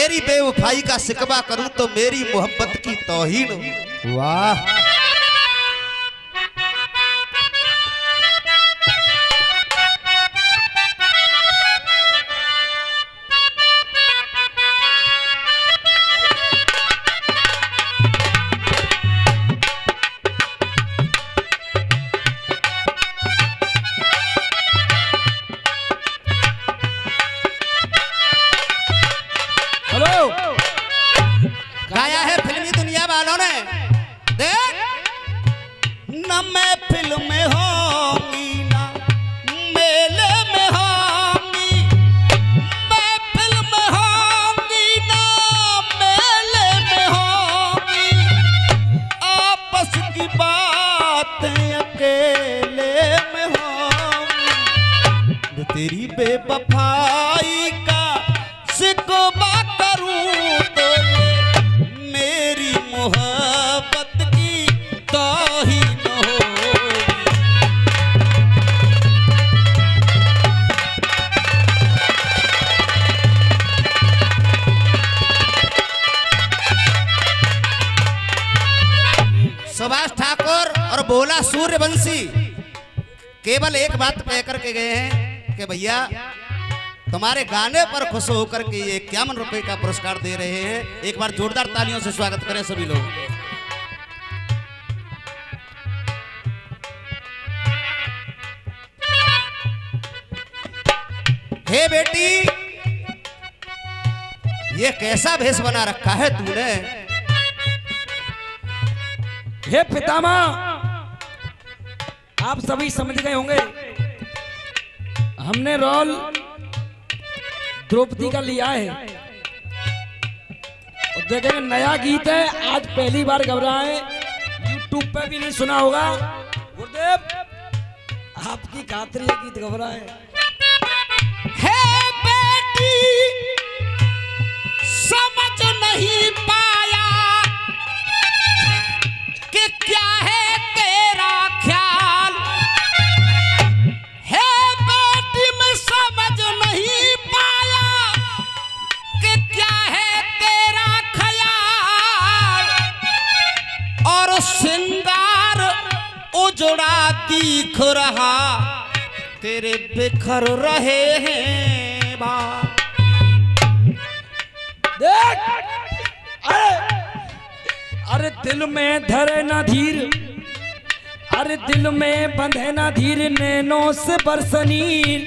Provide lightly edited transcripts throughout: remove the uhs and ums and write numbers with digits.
तेरी बेवफाई का शिकवा करूं तो मेरी मोहब्बत की तौहीन हो। वाह गाया है फिल्मी दुनिया वालों ने। देख न महफिल में होंगी ना मेले में होंगी, महफिल में होंगी ना मेले में होंगी, आपस की बातें अकेले में होंगी। तेरी बेवफाई का शिकवा करूं तो मेरी मोहब्बत की तौहीन होगी। सुभाष ठाकुर और बोला सूर्यवंशी केवल एक बात कह करके गए हैं कि भैया तुम्हारे गाने पर खुश होकर के ये 51 रुपए का पुरस्कार दे रहे हैं। एक बार जोरदार तालियों से स्वागत करें सभी लोग। हे बेटी, ये कैसा भेष बना रखा है तूने? हे पितामह, आप सभी समझ गए होंगे हमने रोल द्रौपदी का लिया है और देखेंगे नया गीत है, आज पहली बार गा रहा है, यूट्यूब पे भी नहीं सुना होगा। गुरुदेव आपकी खातिर ये गीत गा रहा है। हे बेटी समझ नहीं पाया कि क्या है तेरा ख्याल, हे बेटी मैं समझ नहीं पाया कि क्या है तेरा ख्याल, और श्रृंगार उजड़ा दिख रहा तेरे बिखर रहे हैं बाल। देख अरे दिल में धरे ना धीर, अरे दिल में बंधे ना धीर, नैनों से बरसनीर,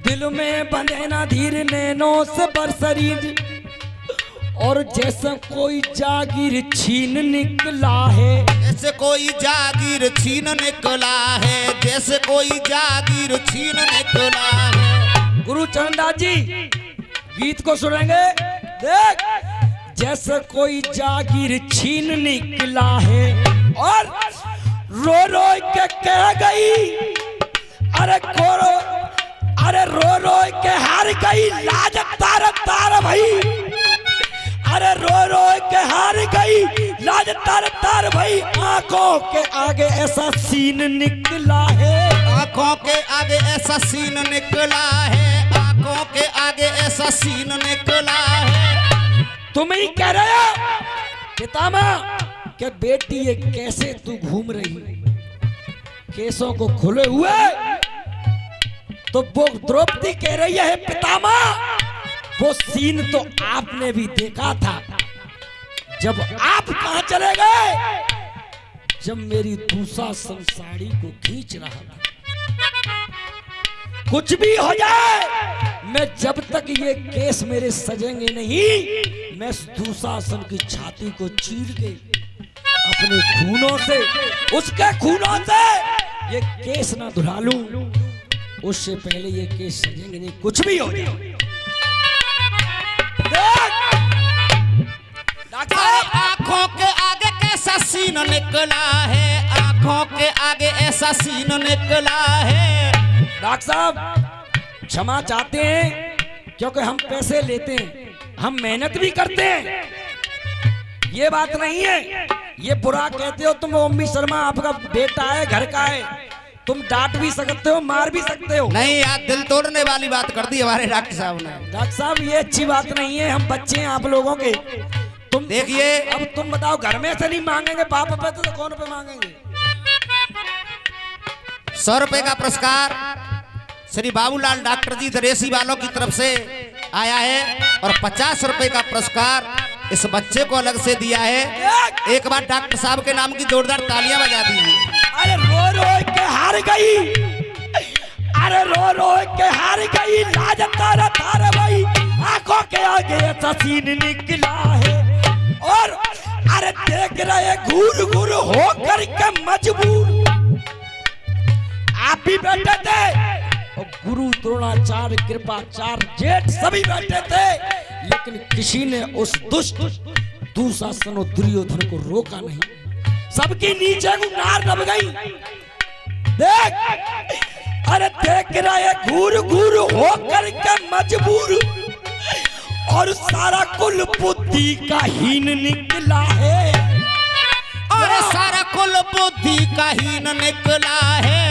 दिल में बंधे ना धीर, नैनों से बरसनीर, और जैसे कोई जागीर छीन निकला है, जैसे कोई जागीर छीन निकला है, जैसे कोई जागीर छीन निकला है। गुरु चरणदास जी गीत को सुनेंगे। देख जैसे कोई जागीर छीन निकला है, और रो रो के कह गई, अरे कोरो, अरे रो रो के हार गई लाज तार तार भाई, अरे रो रो के हार गई लाज तार तार भाई, आंखों के आगे ऐसा सीन निकला है, आंखों के आगे ऐसा सीन निकला है, आंखों के आगे ऐसा सीन निकला है। तुम ही कह रहे हो पितामह कि बेटी ये कैसे तू घूम रही, केसों को खुले हुए, तो वो द्रौपदी कह रही है पितामह वो सीन तो आपने भी देखा था, जब आप कहां चले गए, जब मेरी दुशासन साड़ी को खींच रहा था। कुछ भी हो जाए, मैं जब तक ये केस मेरे सजेंगे नहीं, मैं दुशासन की छाती को चीर के अपने खूनों से, उसके खूनों से ये केस ना धुला लूं, उससे पहले ये केस सजेंगे नहीं, कुछ भी हो जाए। आंखों के आगे कैसा सीन निकला है, आंखों के आगे ऐसा सीन निकला है। डॉक्टर साहब क्षमा चाहते हैं, क्योंकि हम पैसे लेते हैं, हम मेहनत भी करते हैं, ये बात नहीं है। ये बुरा कहते हो तुम, ओमी शर्मा आपका बेटा है, घर का है, तुम डांट भी सकते हो, मार भी सकते हो। नहीं यार, दिल तोड़ने वाली बात कर दी हमारे डॉक्टर साहब ने। डॉक्टर साहब ये अच्छी बात नहीं है, हम बच्चे हैं आप लोगों के। तुम देखिए, अब तुम बताओ, घर में से नहीं मांगेंगे बाप पे तो कौन पे मांगेंगे? 100 रुपए का पुरस्कार श्री बाबूलाल डॉक्टर जी दरेसी वालों की तरफ से आया है और 50 रुपए का पुरस्कार इस बच्चे को अलग से दिया है। एक बार डॉक्टर साहब के नाम की जोरदार तालियां बजा दीजिए। अरे रो रो के हार गई, अरे रो रो के हार गई, लाज तारा तारा भाई, आंखों के आगे ऐसा सीन निकला है। और अरे देख रहे घूर घूर हो करके मजबूर, आप भी बैठे थे और गुरु द्रोणाचार्य कृपाचार्य जेठ सभी बैठे थे, लेकिन किसी ने उस दुष्ट दुशासन और दुर्योधन को रोका नहीं। सबकी नीचे गुनार दब गई। देख, अरे देख रहे घूर घूर हो करके मजबूर, और सारा कुल बुद्धि का हीन निकला है। और सारा कुल बुद्धि का हीन निकला है।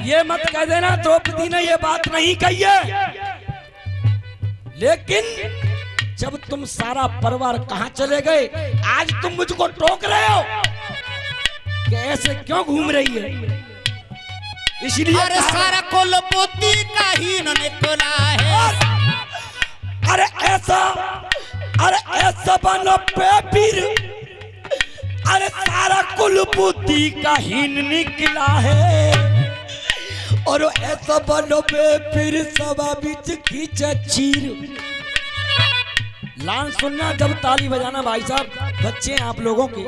ये मत कह देना द्रौपदी ने ये बात नहीं कही है, लेकिन जब तुम सारा परिवार कहां चले गए, आज तुम मुझको टोक रहे हो कि ऐसे क्यों घूम रही है? इसलिए अरे सारा कुल बुद्धि का हीन निकला है। अरे ऐसा बनो बेपीर, अरे सारा कुल बुद्धि का हीन निकला है। और ऐसा बनो बेपीर, सभा बीच खींचा चीर। लान सुनना, जब ताली बजाना भाई साहब, बच्चे हैं आप लोगों के।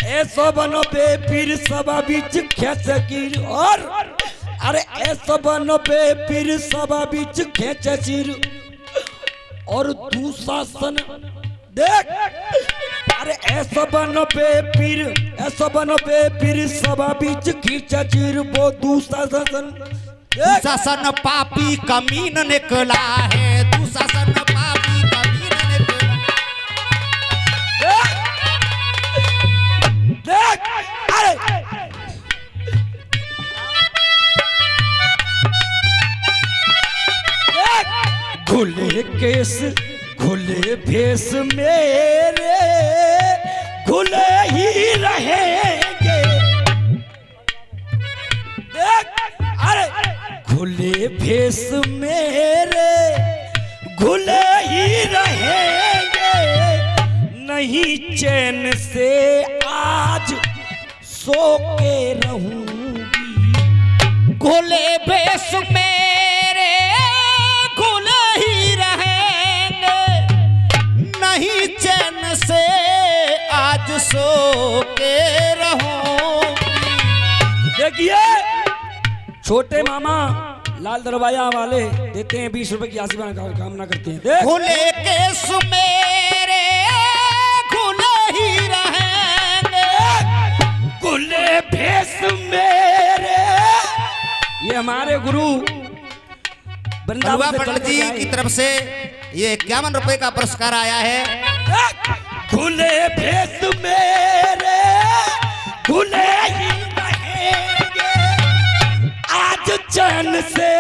ऐसा बनो बेपीर, सभा बीच खींचा चीर। और अरे ऐसा बनो बेपीर, सभा बीच खींचा चीर। और दुशासन देख, अरे ऐसा बनो बेपीर, ऐसा बनो बेपीर, सभा बीच खींचा चीर। वो दुशासन, दुशासन पापी कमीन निकला है। दुशासन पापी कमीन निकला। देख, अरे खुले केस खुले भेस मेरे, खुले ही रहेंगे। देख, अरे खुले भेस मेरे, खुले ही रहेंगे। नहीं चैन से आज सो के रहूंगी। खुले भेस मेरे खुले ही रहेंगे, नहीं चैन से आज सो के रहूंगी। देखिए, छोटे मामा लाल दरवाजा वाले देते हैं 20 रुपए की आशीर्वाद कामना करते हैं। देख, खुले केस मेरे खुले ही रहेंगे, खुले भेस मेरे। ये हमारे गुरु बलुआ पंडित जी की तरफ से ये 51 रुपए का पुरस्कार आया है। खुले भेस मेरे, खुले ही रहेंगे। आज चैन से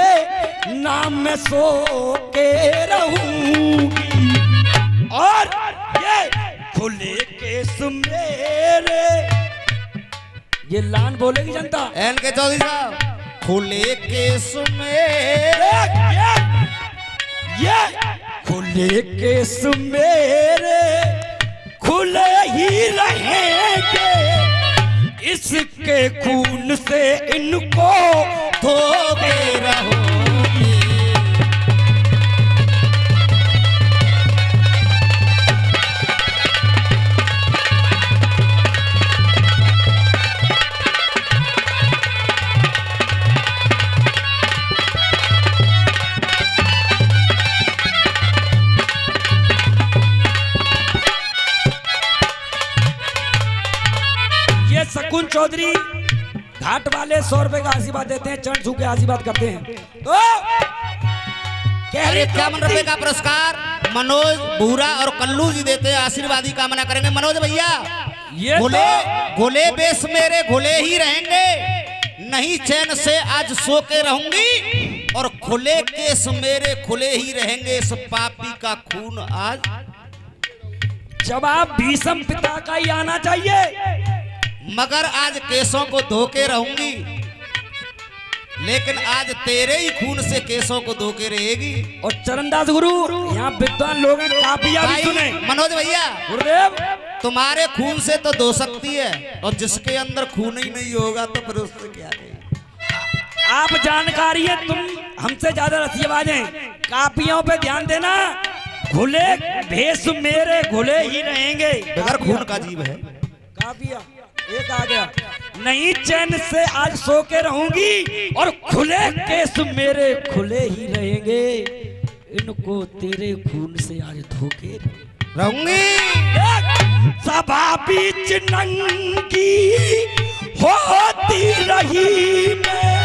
नाम में सो के रहूंगी। और ये खुले केस मेरे, ये लान बोलेगी जनता। एन के चौधरी साहब, खुले केस मेरे, ये खुले केस मेरे, खुले ही रहेंगे। इसके खून से इनको धो के रहूंगी। शकुन चौधरी घाट वाले 100 रुपए का आशीर्वाद देते हैं, चरण छू के आशीर्वाद करते हैं। तो अरे 51 रुपए का पुरस्कार मनोज भूरा और कल्लू जी देते हैं, आशीर्वादी कामना करेंगे। मनोज भैया, ये घुले घुले बेस मेरे घुले ही रहेंगे, नहीं चैन से आज सो के रहूंगी और खुले केस मेरे खुले ही रहेंगे, इस पापी का खून आज। जवाब भीष्म पिता का ही आना चाहिए। मगर आज केसों को धोके रहूंगी, लेकिन आज तेरे ही खून से केसों को धोके रहेगी। और चरणदास गुरु यहाँ विद्वान लोग हैं, काफिया भी सुने। मनोज भैया, गुरुदेव तुम्हारे खून से तो धो सकती है, और जिसके अंदर खून ही नहीं होगा तो फिर उससे क्या करें। आप जानकारी है, तुम हमसे ज्यादा रसियाबाज हैं। कापियों पे ध्यान देना। खुले भेष मेरे खुले ही रहेंगे। बगैर खून का जीव है। कापिया एक आ गया। नहीं चैन से आज सो के रहूंगी और खुले केस मेरे खुले ही रहेंगे, इनको तेरे खून से आज धोके रहूंगी। सभा बीच नंगी होती रही मैं,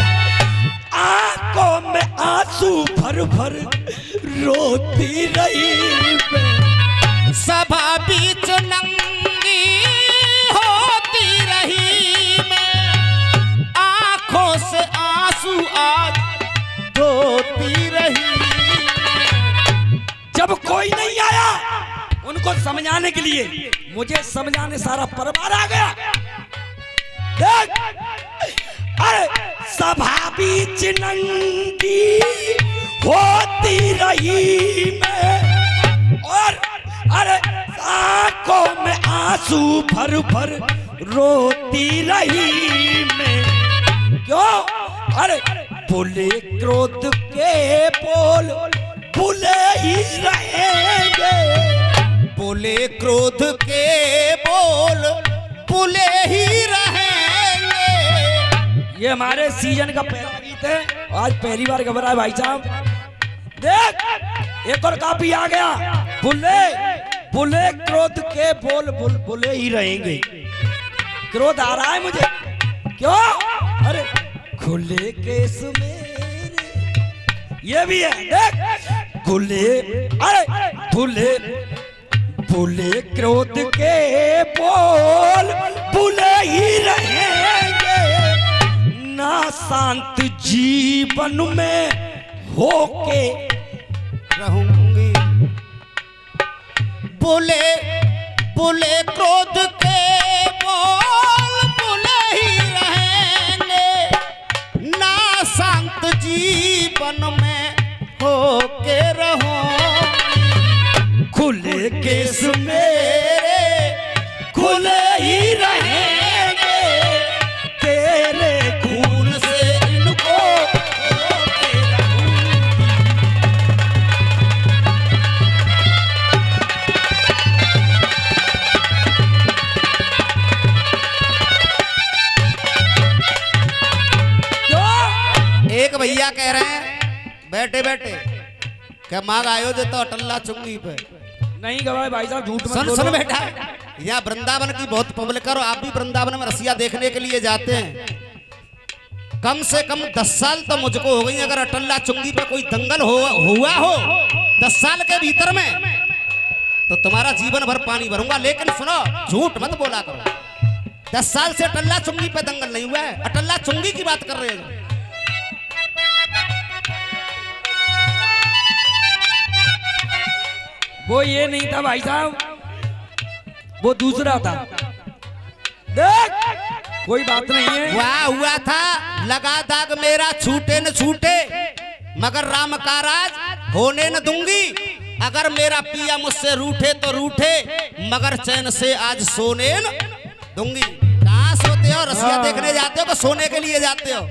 आंखों में आंसू भर भर रोती रही मैं। सभा बीच नंगी होती रही मैं, आंखों से आंसू आज धोती रही। जब कोई नहीं आया उनको समझाने के लिए, मुझे समझाने सारा परिवार आ गया। देख, अरे सभा बीच नंगी होती रही मैं, और अरे आंखों में आंसू भर भर रोती रही मैं। क्यों? अरे बोले क्रोध के बोल बुले ही रहेंगे, बोले क्रोध के बोल बुले ही रहेंगे। ये हमारे सीजन का पहला गीत है, आज पहली बार खबर है भाई साहब। देख एक और कापी आ गया। बुले बुले क्रोध के बोल बुले ही रहेंगे। क्रोध आ रहा है मुझे। क्यों? अरे खुले केस मेरे, ये भी है। देख खुले, अरे बुले बुले क्रोध के बोल बुले ही रहेंगे, ना शांत जीवन में होके रहूंगी। बोले बोले क्रोध के बोल बुले ही रहेंगे, ना शांत जीवन में होके रहूं। खुले केस मेरे खुले ही रहेंगे, तेरे खून से इनको धोके रहूंगी। क्यों? एक भैया कह रहे हैं बैठे बैठे क्या मांग आयोजित तो अटल्ला चुंगी पे। नहीं गवाए भाई साहब, झूठ मत सुन बोलो। सुन बेटा, यहाँ वृंदावन की बहुत पब्लिक है और आप भी वृंदावन में रसिया देखने के लिए जाते हैं। कम से कम 10 साल तो मुझको हो गई। अगर अटल्ला चुंगी पे कोई दंगल हुआ हो 10 साल के भीतर में, तो तुम्हारा जीवन भर पानी भरूंगा। लेकिन सुनो, झूठ मत बोला करो। 10 साल से अटल्ला चुंगी पे दंगल नहीं हुआ है। अटल्ला चुंगी की बात कर रहे हो। वो ये नहीं था भाई साहब, वो दूसरा था। देख कोई बात नहीं है। वाह हुआ था, लगा दाग मेरा छूटे न छूटे, मगर राम का राज होने न दूंगी। अगर मेरा पिया मुझसे रूठे तो रूठे, मगर चैन से आज सोने न दूंगी। कहाँ सोते हो? रसिया देखने जाते हो कि सोने के लिए जाते हो?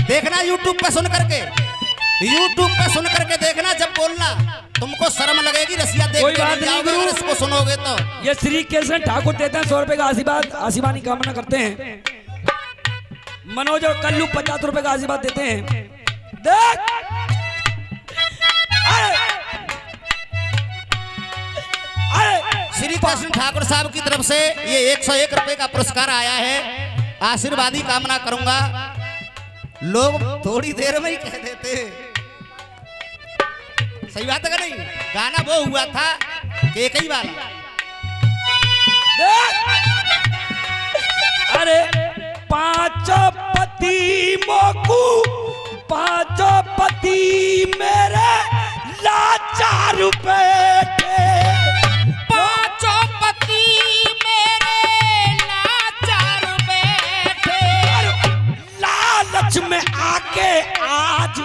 देखना यूट्यूब पे सुन करके, यूट्यूब पे सुन करके देखना। जब बोलना तुमको शर्म लगेगी। रसिया देख कोई के बात नहीं नहीं जाओगे, गुरु। अगर इसको सुनोगे तो। ये श्री कृष्ण ठाकुर देते हैं 100 रुपए का आशीर्वाद, आशीर्वाद की कामना करते हैं। मनोज और कल्लू 50 रुपए का आशीर्वाद देते हैं। देख श्री कृष्ण ठाकुर साहब की तरफ से ये 101 रुपए का पुरस्कार आया है। आशीर्वादी कामना करूंगा। लोग थोड़ी देर में ही कह देते हैं, सही बात है कि नहीं? गाना वो हुआ था कि एक ही वाला। अरे पांचों पति मोकू, पांचों पति मेरे लाचार बैठे, पांचों पति मेरे लाचार बैठे, लालच में आके आज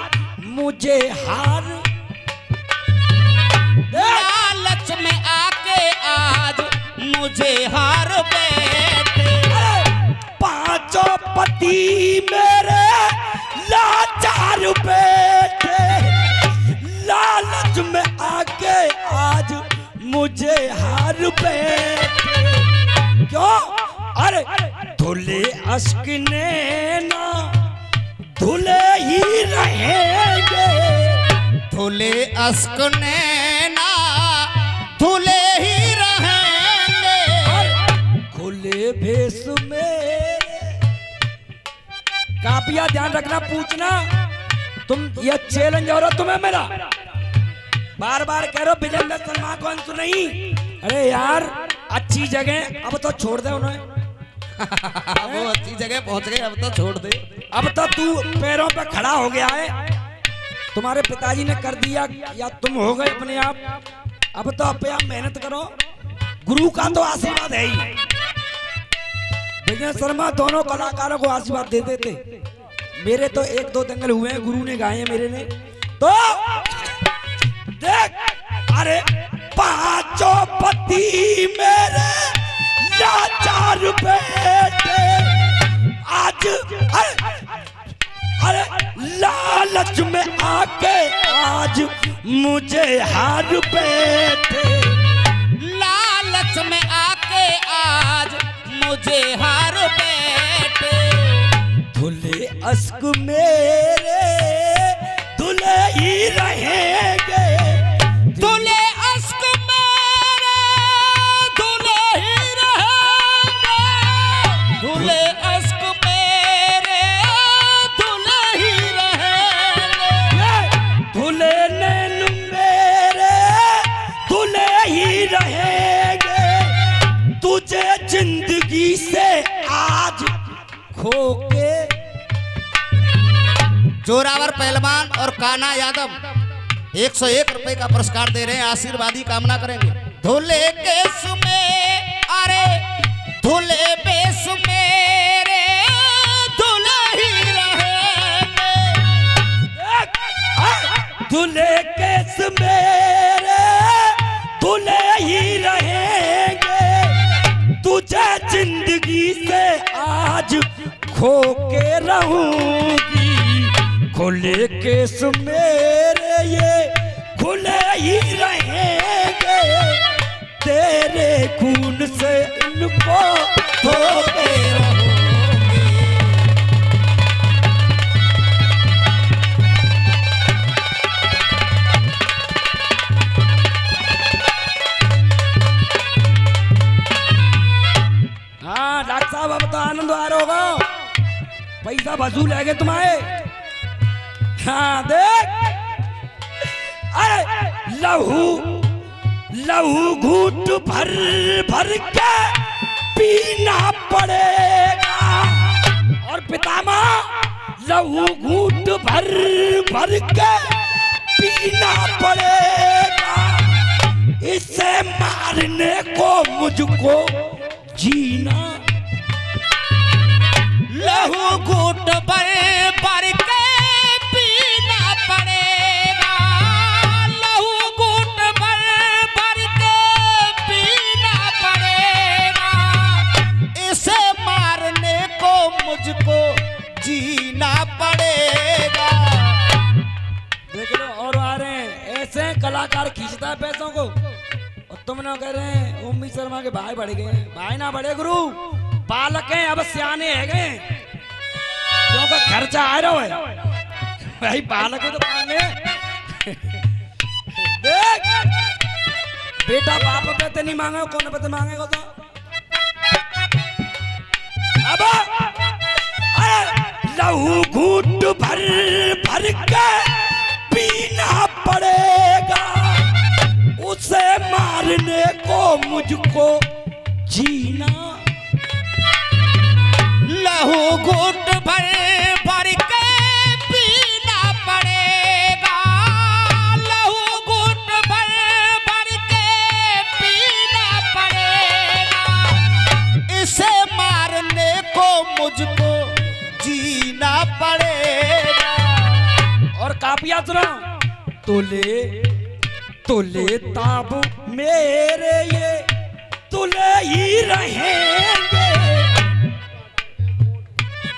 मुझे हार, लालच में आके आज मुझे हार बैठे, पांचों पति मेरे लाचार बैठे, लालच में आके आज मुझे हार बैठे। क्यों? अरे धुले अश्क नैना धुले ही रहेंगे, धुले अश्क नैना धुले ही रहेंगे, खुले भेष में। कापिया ध्यान रखना, पूछना तुम, ये चैलेंज हो रहा तुम्हें मेरा, बार बार कह रहे हो विजेंद्र शर्मा को अंशु नहीं। अरे यार अच्छी जगह अब तो छोड़ दे उन्हें। वो अच्छी जगह पहुंच गए, अब तो छोड़ दे। अब तो तू पैरों पे खड़ा हो गया है, तुम्हारे पिताजी ने कर दिया या तुम हो गए अपने आप। अब तो आप मेहनत करो, गुरु का तो आशीर्वाद है ही। विजय शर्मा दोनों कलाकारों को आशीर्वाद दे देते, मेरे तो एक दो दंगल हुए हैं, गुरु ने गाए हैं मेरे ने। तो देख, अरे पांचों पति मेरे लाचार बैठे आज, अरे लालच में आके आज मुझे हार बैठे, लालच में आके आज मुझे हार बैठे, धुले अश्क मेरे धुले ही रहेंगे, धुले अश्क मेरे धुले ही रहेंगे, धुले अश्क मेरे धुले ही रहेंगे, धुले नैन मेरे धुले ही रहेंगे, तुझे जिंदगी से आज खो के। जोरावर पहलवान और कान्हा यादव 101 रुपए का पुरस्कार दे रहे हैं, आशीर्वादी कामना करेंगे। धुले केस में, अरे धुले बेस मेरे धुले ही रहेंगे, धुले केस मेरे धुले ही रहेंगे, तुझे जिंदगी से आज खो के रहूंगी, खुले केस मेरे ये खुले ही रहेंगे, तेरे खून से इनको धो के रहूंगी। हाँ डॉक्टर साहब, अब तो आनंद आ रहा होगा, पैसा वसूल है तुम्हारे। हाँ देख, अरे लहू लहू घूट भर भर के पीना पड़ेगा, और पितामह लहू घूट भर भर के पीना पड़ेगा, इसे मारने को मुझको जीना, लहू घूट भर भर के पीना पड़ेगा, लहू घूट भर भर के पीना पड़ेगा, इसे मारने को मुझको जीना पड़ेगा। देख लो और आ रहे हैं, ऐसे कलाकार खींचता है पैसों को, और तुम ना कह रहे हैं उम्मी शर्मा के भाई बढ़ गए। भाई ना बढ़े गुरु, बालक हैं, अब सियाने है गए, क्योंकि खर्चा आ रहा है भाई, बालक को तो पालने। देख बेटा बाप पे तो नहीं मांगे, कौन पे तो मांगेगा तो। अब अरे लहू घूट भर भर के पीना पड़ेगा, उसे मारने को मुझको जीना, लहू घूट भर भर के पीना पड़ेगा, लहू घूट भर भर के पीना पड़ेगा, इसे मारने को मुझको जीना पड़ेगा। और काफिया सुना, तुले ताब मेरे ये तुले ही रहेंगे,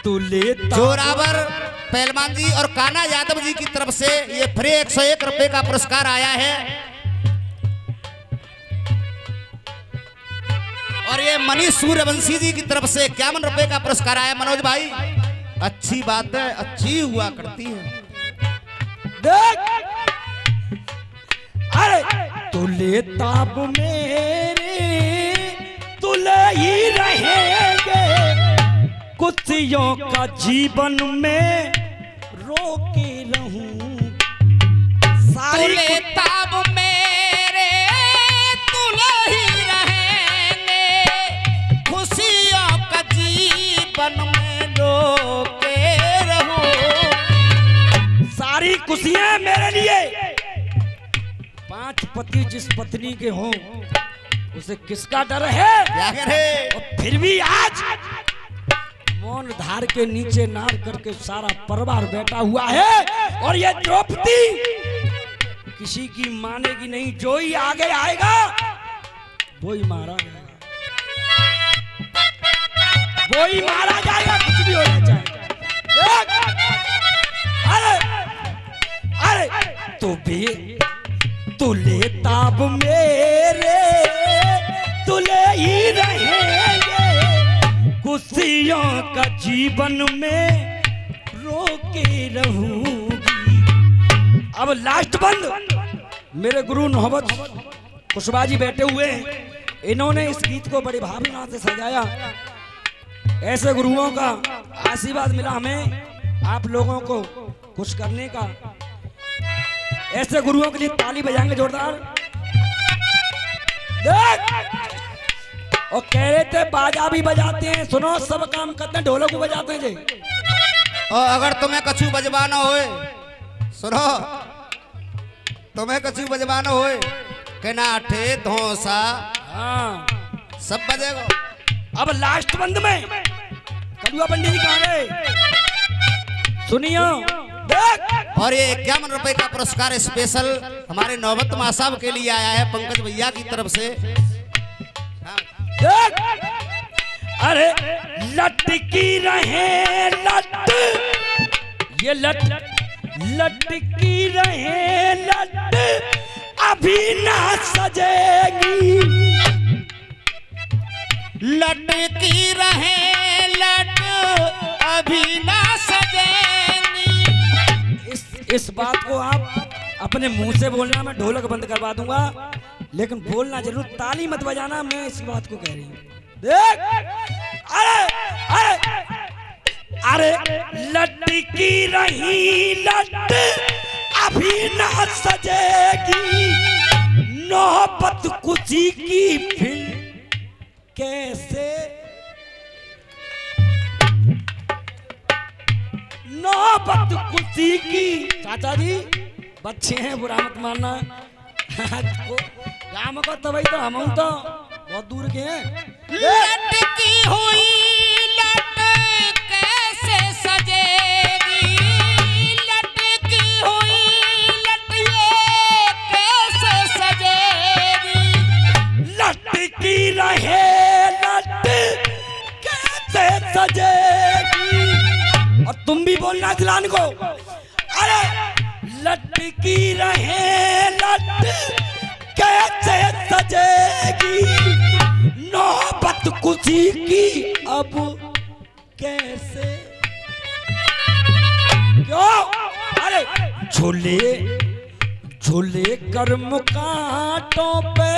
तुले जोरावर पहलवान जी और कान्हा यादव जी की तरफ से ये फ्री 101 रुपए का पुरस्कार आया है। और ये मनीष सूर्यवंशी जी की तरफ से 51 रुपए का पुरस्कार आया। मनोज भाई अच्छी बात है, अच्छी हुआ करती है। देख, अरे तुले ताब मेरे तुले ही रहेंगे, कुतियों का जीवन में रोके रहूं, तुले ताब मेरे तुले ही रहेंगे, खुशियों का जीवन में रोके रहूं। सारी खुशियां मेरे लिए। 5 पति जिस पत्नी के हों उसे किसका डर है? क्या करे? और फिर भी आज मौन धार के नीचे नार करके सारा परिवार बैठा हुआ है, और ये द्रौपदी किसी की मानेगी नहीं। जो ही आगे आएगा वो ही मारा जाएगा, वो ही मारा जाएगा, कुछ भी होना चाहिए। अरे अरे तो भी तुले ताब मेरे तुले ही रहेंगे, खुशियों का जीवन में रोके रहूंगी। अब लास्ट बंद मेरे गुरु नौबत कुशवाहा जी बैठे हुए हैं। इन्होंने इस गीत को बड़ी भावना से सजाया। ऐसे गुरुओं का आशीर्वाद मिला हमें आप लोगों को खुश करने का। ऐसे गुरुओं के लिए ताली बजाएंगे जोरदार। देख, और कह रहे थे बाजा भी बजाते हैं, सुनो सब काम करते हैं, ढोलक भी बजाते हैं जी। और अगर तुम्हें कछु बजवाना होए, सुनो, तुम्हें कछु बजवाना होए, कनाठे धौसा हाँ सब बजेगा। अब लास्ट बंद में कलुआ पंडित जी कहाँ गए? सुनियो देख। और ये 51 रुपए का पुरस्कार स्पेशल हमारे नौबत माँ साहब के लिए आया है पंकज भैया की तरफ से। देख, अरे लटकी रहे लट, ये लट लटकी रहे लट अभी ना सजेगी, लटकी रहे लट अभी ना सजेगी। इस बात को आप अपने मुंह से बोलना, मैं ढोलक बंद करवा दूंगा, लेकिन बोलना जरूर, ताली मत बजाना। मैं इस बात को कह रही हूँ। देख, अरे अरे अरे लटकी रही लट अभी ना सजेगी, नौबत खुशी की फिर कैसे, नौबत खुशी की। चाचा जी बच्चे हैं, बुरा मत मानना। गाँव को तो भाई तो हम तो बहुत दूर के हैं। लटकी हुई लट कैसे सजेगी, लटकी हुई लट ये कैसे सजेगी, लटकी रहे लट कैसे सजेगी। और तुम भी बोलना दिलान को, अरे लटकी रहे लट कैसे सजेगी, नौबत खुशी की अब कैसे, क्यों? अरे झूले झूले कर्म कांटों पे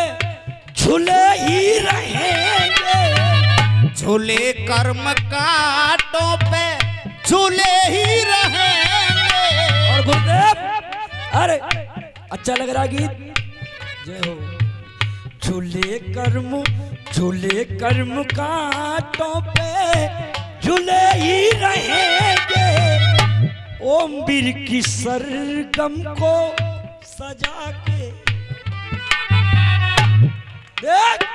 झूले ही रहेंगे, झूले कर्म कांटों पे झूले ही रहेंगे। और गुरुदेव, अरे अच्छा लग रहा गीत, जय हो। झूले कर्म कांटों पे झूले ही रहेंगे। ओम वीर की सरगम को सजा के देख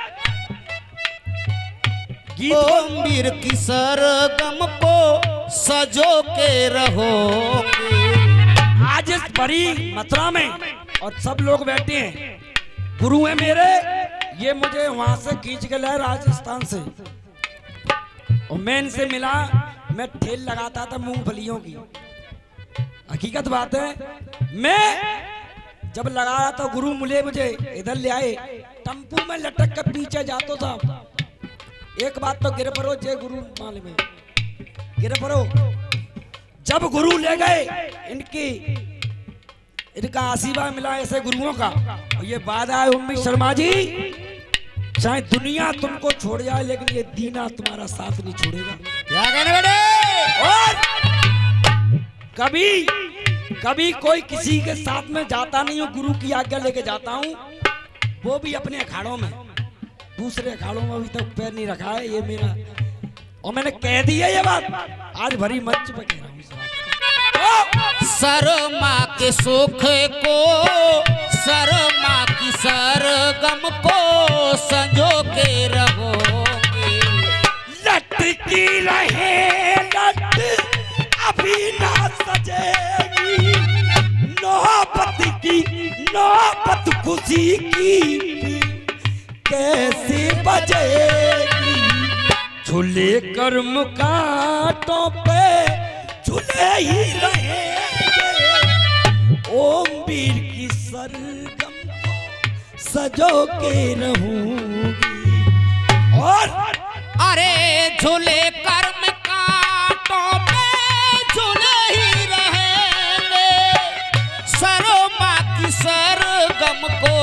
गीत ओम वीर की सरगम को सजो के रहोगे। आज इस बड़ी मथुरा में और सब लोग बैठे हैं, गुरु है मेरे, ये मुझे वहां से खींच के लाए राजस्थान से, और मैं इनसे मिला। मैं ठेल लगाता था मूंगफलियों की, हकीकत बात है। मैं जब लगाया तो गुरु मुझे इधर ले आए, टम्पू में लटक कर पीछे जाता था। एक बात तो गिर पड़ो जय गुरु मालूम है, गिर पड़ो। जब गुरु ले गए इनका आशीर्वाद मिला ऐसे गुरुओं का। और ये बात आए उम्मीद शर्मा जी, चाहे दुनिया तुमको छोड़ जाए लेकिन ये दीना तुम्हारा साथ नहीं छोड़ेगा। क्या कहने बेटे? और कभी कोई किसी के साथ में जाता नहीं हूँ, गुरु की आज्ञा लेके जाता हूँ, वो भी अपने अखाड़ों में। दूसरे अखाड़ों में अभी तक पैर नहीं रखा है ये मेरा, और मैंने कह दी है ये बात, आज भरी मंच पे कह रहा हूँ। शर्मा के सुख को, शर्मा की सरगम को संजो के रहोगे। लटकी रहे लट अभी ना सजेगी, नौबत की नौबत खुशी की कैसे बजेगी। झूले कर्म कांटों पे झूले ही रहेंगे। ओम वीर की सरगम को सजो के रहूंगी। और अरे झूले कर्म कांटों पे झूले ही रहेंगे, शर्मा की सरगम को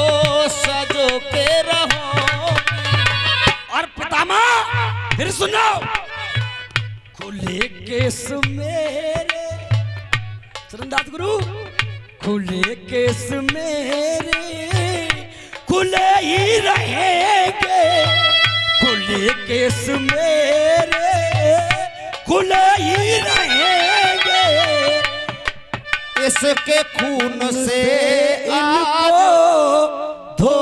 सजो के रहोगे। और पितामह फिर सुनो, खुले केस मेरे चरणदास गुरु, खुले केस मेरे खुले ही रहेंगे। खुले केस मेरे खुले ही रहेंगे। इसके खून से इनको धो